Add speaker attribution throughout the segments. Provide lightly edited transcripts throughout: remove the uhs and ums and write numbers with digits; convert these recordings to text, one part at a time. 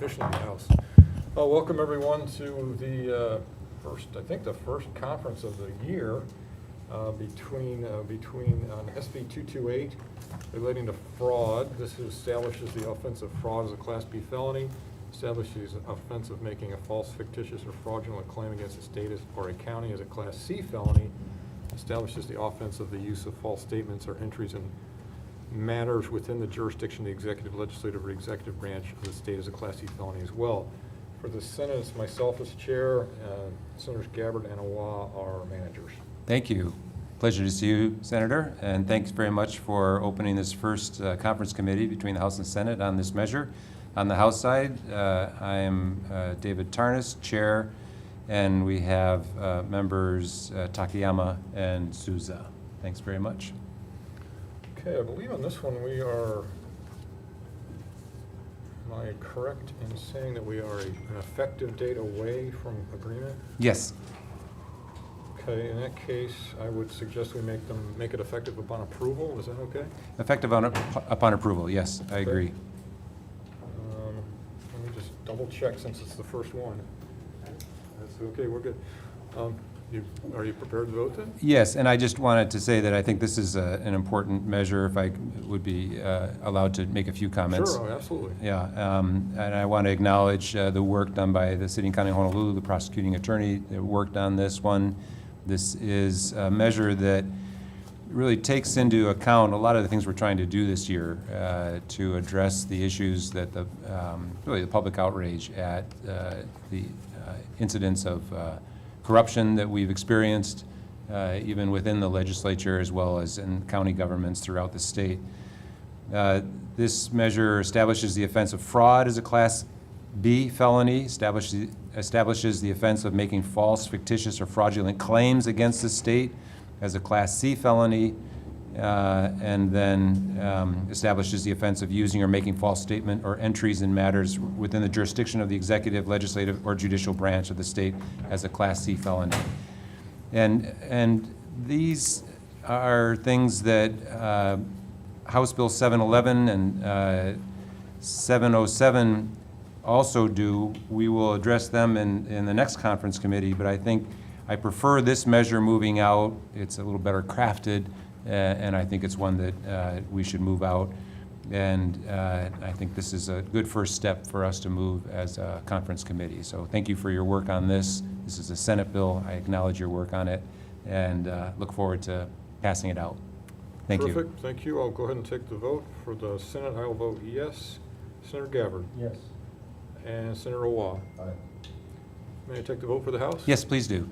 Speaker 1: officially the House. Welcome everyone to the first conference of the year between SB 228 relating to fraud. This establishes the offense of fraud as a Class B felony, establishes the offense of making a false, fictitious, or fraudulent claim against a state or a county as a Class C felony, establishes the offense of the use of false statements or entries in matters within the jurisdiction of the executive, legislative, or executive branch of the state as a Class C felony as well. For the Senate, it's myself as chair, Senators Gabbard and Awa are managers.
Speaker 2: Thank you. Pleasure to see you, Senator, and thanks very much for opening this first conference committee between the House and Senate on this measure. On the House side, I am David Tarnas, chair, and we have members Takayama and Souza. Thanks very much.
Speaker 1: Okay, I believe on this one we are, am I correct in saying that we are an effective date away from agreement?
Speaker 2: Yes.
Speaker 1: Okay, in that case, I would suggest we make it effective upon approval. Is that okay?
Speaker 2: Effective upon approval, yes, I agree.
Speaker 1: Let me just double check since it's the first one. That's okay, we're good. Are you prepared to vote then?
Speaker 2: Yes, and I just wanted to say that I think this is an important measure, if I would be allowed to make a few comments.
Speaker 1: Sure, absolutely.
Speaker 2: Yeah, and I want to acknowledge the work done by the City and County of Honolulu, the prosecuting attorney that worked on this one. This is a measure that really takes into account a lot of the things we're trying to do this year to address the issues that really the public outrage at the incidents of corruption that we've experienced, even within the legislature as well as in county governments throughout the state. This measure establishes the offense of fraud as a Class B felony, establishes the offense of making false, fictitious, or fraudulent claims against the state as a Class C felony, and then establishes the offense of using or making false statement or entries in matters within the jurisdiction of the executive, legislative, or judicial branch of the state as a Class C felony. And these are things that House Bill 711 and 707 also do. We will address them in the next conference committee, but I prefer this measure moving out. It's a little better crafted, and I think it's one that we should move out. And I think this is a good first step for us to move as a conference committee. So thank you for your work on this. This is a Senate bill. I acknowledge your work on it, and look forward to passing it out. Thank you.
Speaker 1: Terrific, thank you. I'll go ahead and take the vote. For the Senate, I will vote yes. Senator Gabbard?
Speaker 3: Yes.
Speaker 1: And Senator Awa?
Speaker 3: Aye.
Speaker 1: May I take the vote for the House?
Speaker 2: Yes, please do.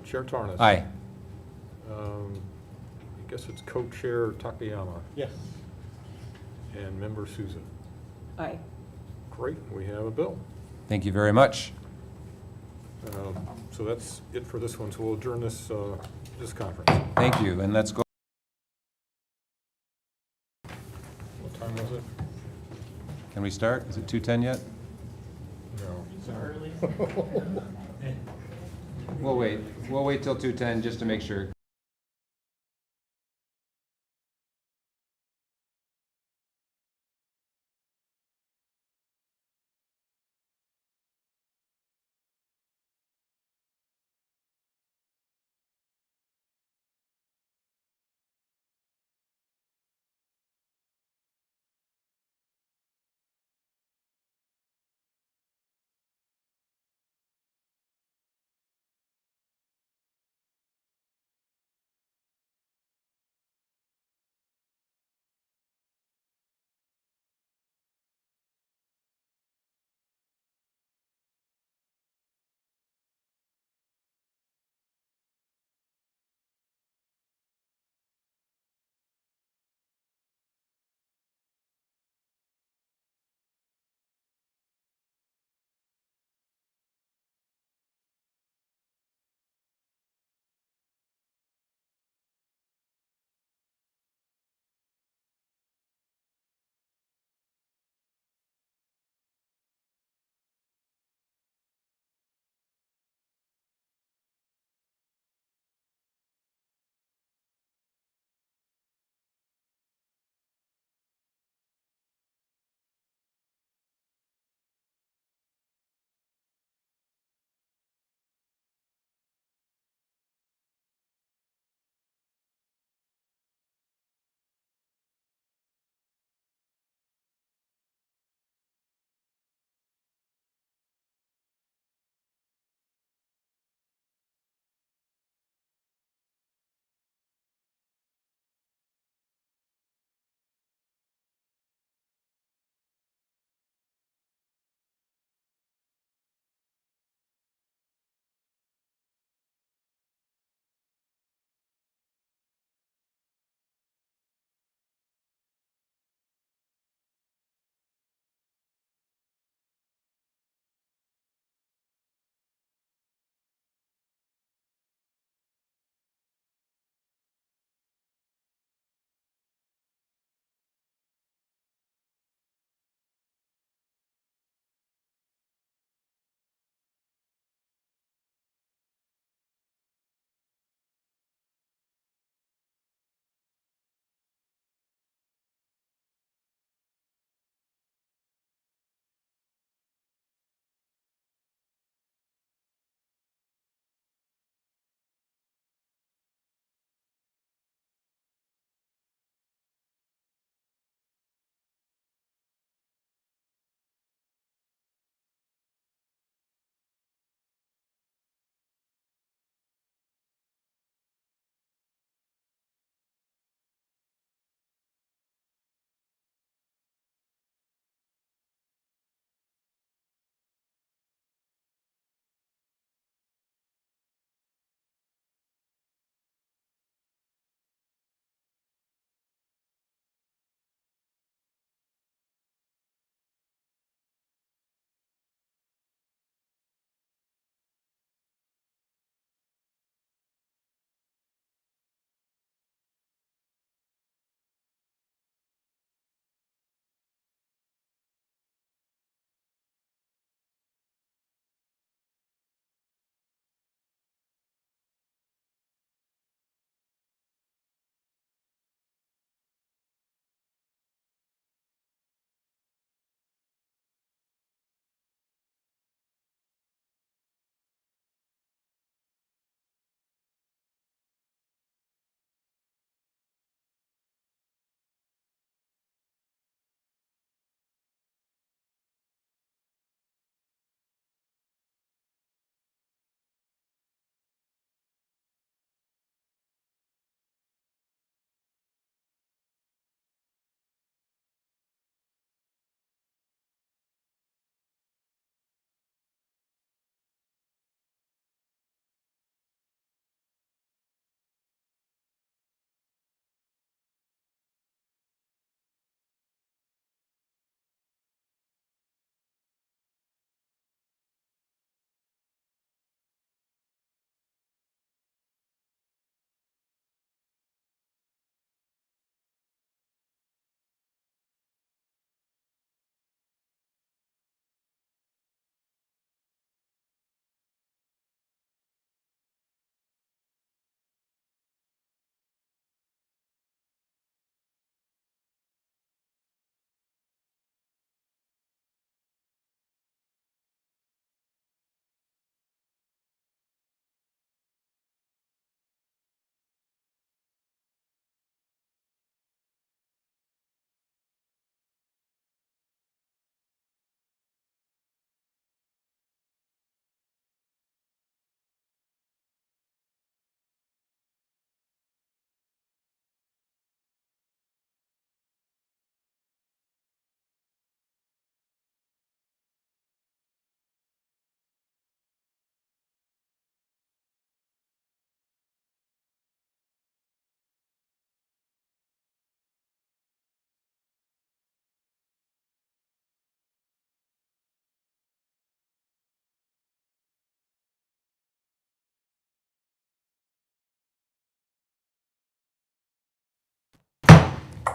Speaker 1: Chair Tarnas?
Speaker 2: Aye.
Speaker 1: I guess it's co-chair Takayama
Speaker 3: Yes.
Speaker 1: and member Souza.
Speaker 4: Aye.
Speaker 1: Great, we have a bill.
Speaker 2: Thank you very much.
Speaker 1: So that's it for this one. So we'll adjourn this conference.
Speaker 2: Thank you, and let's go.
Speaker 1: What time was it?
Speaker 2: Can we start? Is it 2:10 yet?
Speaker 1: No.
Speaker 3: Early.
Speaker 2: We'll wait. We'll wait till 2:10 just to make sure.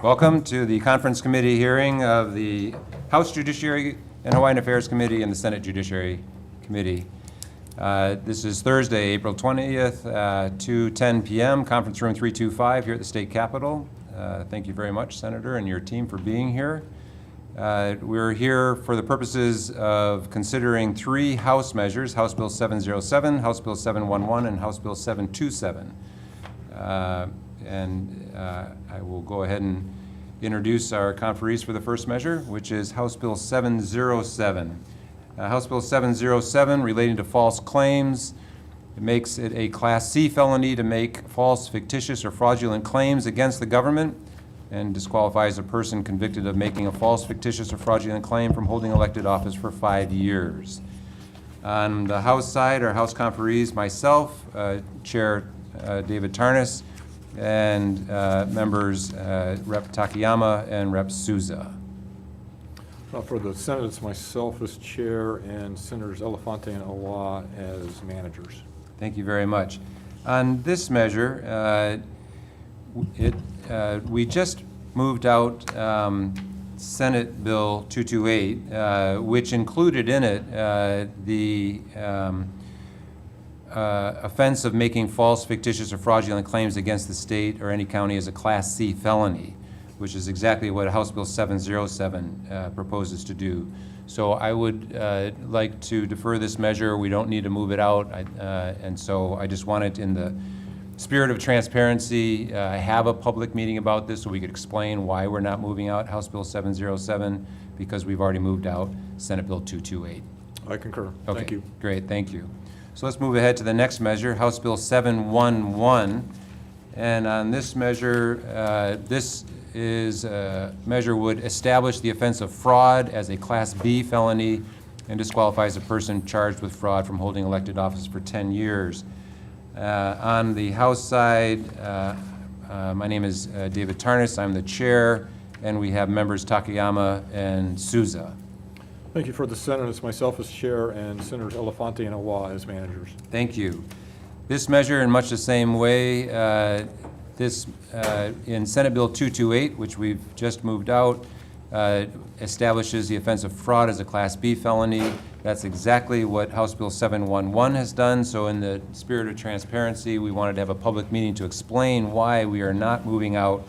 Speaker 2: Welcome to the Conference Committee hearing of the House Judiciary and Hawaiian Affairs Committee and the Senate Judiciary Committee. This is Thursday, April 20th, 2:10 p.m., Conference Room 325 here at the State Capitol. Thank you very much, Senator, and your team for being here. We're here for the purposes of considering three House measures: House Bill 707, House Bill 711, and House Bill 727. I will go ahead and introduce our conferees for the first measure, which is House Bill 707. House Bill 707 relating to false claims. It makes it a Class C felony to make false, fictitious, or fraudulent claims against the government and disqualifies a person convicted of making a false, fictitious, or fraudulent claim from holding elected office for 5 years. On the House side, our House conferees, myself, Chair David Tarnas, and members Rep. Takayama and Rep. Souza.
Speaker 1: For the Senate, it's myself as chair and Senators Elefante and Awa as managers.
Speaker 2: Thank you very much. On this measure, we just moved out Senate Bill 228, which included in it the offense of making false, fictitious, or fraudulent claims against the state or any county as a Class C felony, which is exactly what House Bill 707 proposes to do. So I would like to defer this measure. We don't need to move it out, and so I just wanted, in the spirit of transparency, have a public meeting about this so we could explain why we're not moving out House Bill 707, because we've already moved out Senate Bill 228.
Speaker 1: I concur.
Speaker 2: Okay,
Speaker 1: Thank you.
Speaker 2: great, thank you. So let's move ahead to the next measure, House Bill 711. And on this measure, this measure would establish the offense of fraud as a Class B felony and disqualifies a person charged with fraud from holding elected office for 10 years. On the House side, my name is David Tarnas. I'm the chair, and we have members Takayama and Souza.
Speaker 1: Thank you. For the Senate, it's myself as chair and Senators Elefante and Awa as managers.
Speaker 2: Thank you. This measure, in much the same way, in Senate Bill 228, which we've just moved out, establishes the offense of fraud as a Class B felony. That's exactly what House Bill 711 has done. So in the spirit of transparency, we wanted to have a public meeting to explain why we are not moving out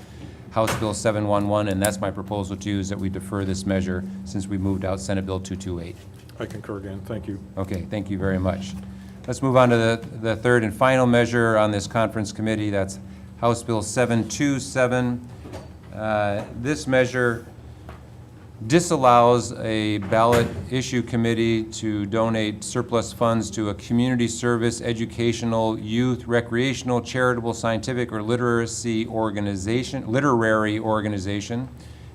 Speaker 2: House Bill 711, and that's my proposal to you, is that we defer this measure since we moved out Senate Bill 228.
Speaker 1: I concur again. Thank you.
Speaker 2: Okay, thank you very much. Let's move on to the third and final measure on this conference committee. That's House Bill 727. This measure disallows a ballot issue committee to donate surplus funds to a community service, educational, youth, recreational, charitable, scientific, or literary organization.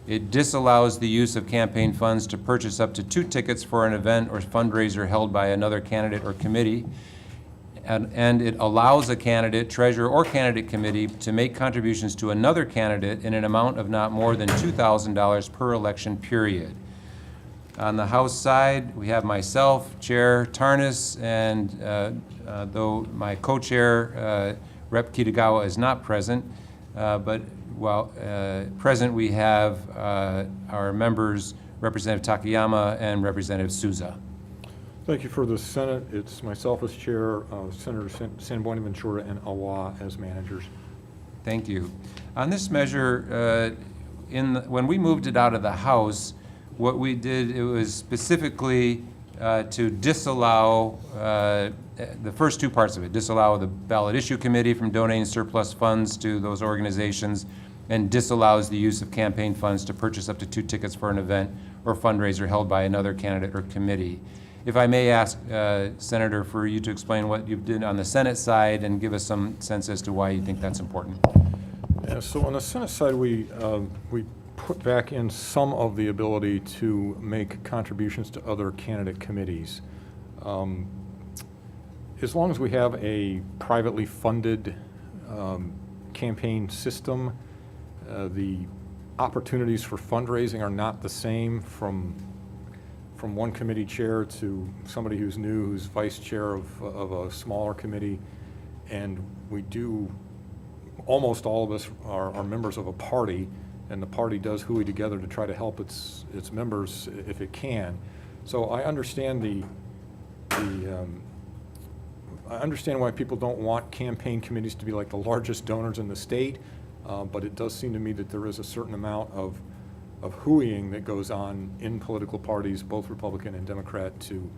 Speaker 2: It disallows the use of campaign funds to purchase up to 2 tickets for an event or fundraiser held by another candidate or committee. And it allows a candidate, treasurer, or candidate committee to make contributions to another candidate in an amount of not more than $2,000 per election period. On the House side, we have myself, Chair Tarnas, and though my co-chair, Rep. Kitagawa, is not present, but while present, we have our members, Representative Takayama and Representative Souza.
Speaker 1: Thank you. For the Senate, it's myself as chair, Senator San Buenaventura and Awa as managers.
Speaker 2: Thank you. On this measure, when we moved it out of the House, what we did, it was specifically to disallow the first two parts of it: disallow the ballot issue committee from donating surplus funds to those organizations, and disallows the use of campaign funds to purchase up to 2 tickets for an event or fundraiser held by another candidate or committee. If I may ask, Senator, for you to explain what you did on the Senate side and give us some sense as to why you think that's important.
Speaker 1: Yeah, so on the Senate side, we put back in some of the ability to make contributions to other candidate committees. As long as we have a privately funded campaign system, the opportunities for fundraising are not the same from one committee chair to somebody who's new, who's vice chair of a smaller committee. And we do, almost all of us are members of a party, and the party does hooey together to try to help its members if it can. So I understand I understand why people don't want campaign committees to be like the largest donors in the state, but it does seem to me that there is a certain amount of hooeying that goes on in political parties, both Republican and Democrat, to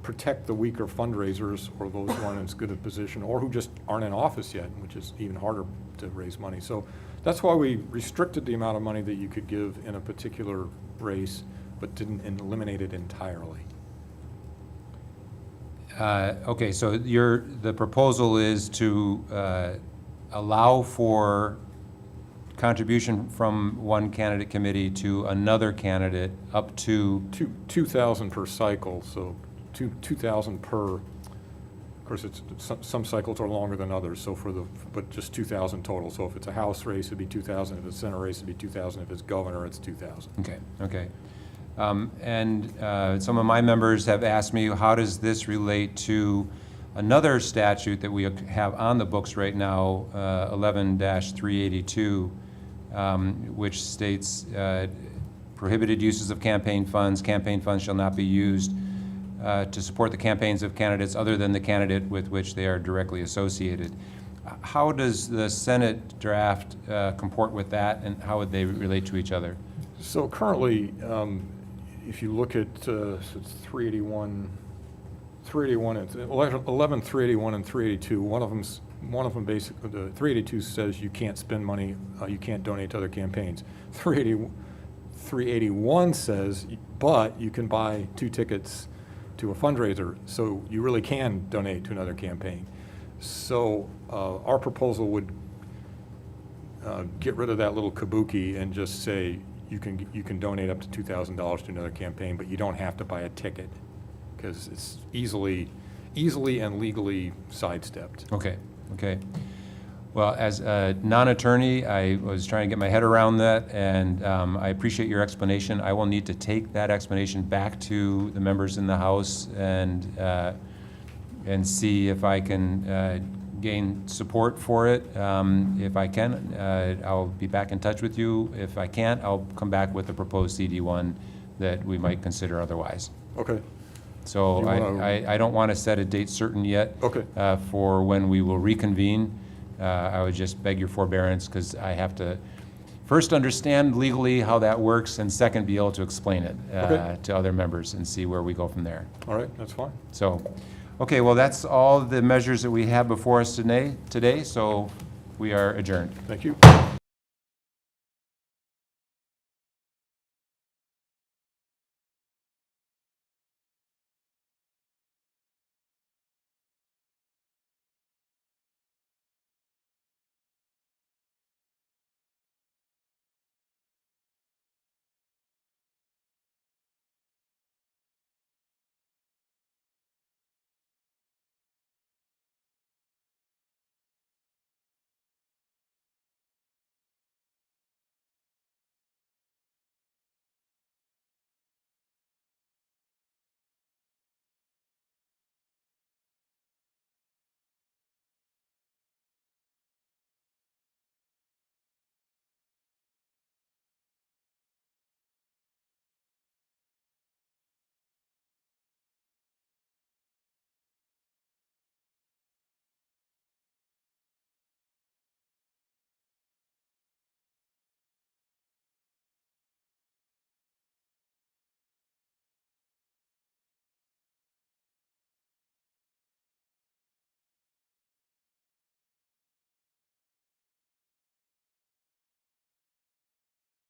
Speaker 1: protect the weaker fundraisers or those who aren't in as good a position or who just aren't in office yet, which is even harder to raise money. So that's why we restricted the amount of money that you could give in a particular race, but didn't eliminate it entirely.
Speaker 2: Okay, so the proposal is to allow for contribution from one candidate committee to another candidate up to
Speaker 1: 2,000 per cycle, so 2,000 per. Of course, some cycles are longer than others, so but just 2,000 total. So if it's a House race, it'd be 2,000. If it's a Senate race, it'd be 2,000. If it's governor, it's 2,000.
Speaker 2: Okay, okay. Some of my members have asked me, how does this relate to another statute that we have on the books right now, 11-382, which states prohibited uses of campaign funds. Campaign funds shall not be used to support the campaigns of candidates other than the candidate with which they are directly associated. How does the Senate draft comport with that, and how would they relate to each other?
Speaker 1: So currently, if you look at so it's 381, 11, 381, and 382. One of them basically, the 382 says you can't spend money, you can't donate to other campaigns. 381 says, but you can buy 2 tickets to a fundraiser, so you really can donate to another campaign. So our proposal would get rid of that little kabuki and just say you can donate up to $2,000 to another campaign, but you don't have to buy a ticket, because it's easily and legally sidestepped.
Speaker 2: Okay, okay. Well, as a non-attorney, I was trying to get my head around that, and I appreciate your explanation. I will need to take that explanation back to the members in the House and see if I can gain support for it. If I can, I'll be back in touch with you. If I can't, I'll come back with a proposed CD1 that we might consider otherwise.
Speaker 1: Okay.
Speaker 2: So I don't want to set a date certain yet.
Speaker 1: Okay.
Speaker 2: For when we will reconvene. I would just beg your forbearance, because I have to first understand legally how that works, and second, be able to explain it to other members and see where we go from there.
Speaker 1: All right, that's fine.
Speaker 2: So, okay, well, that's all the measures that we have before us today, so we are adjourned.
Speaker 1: Thank you.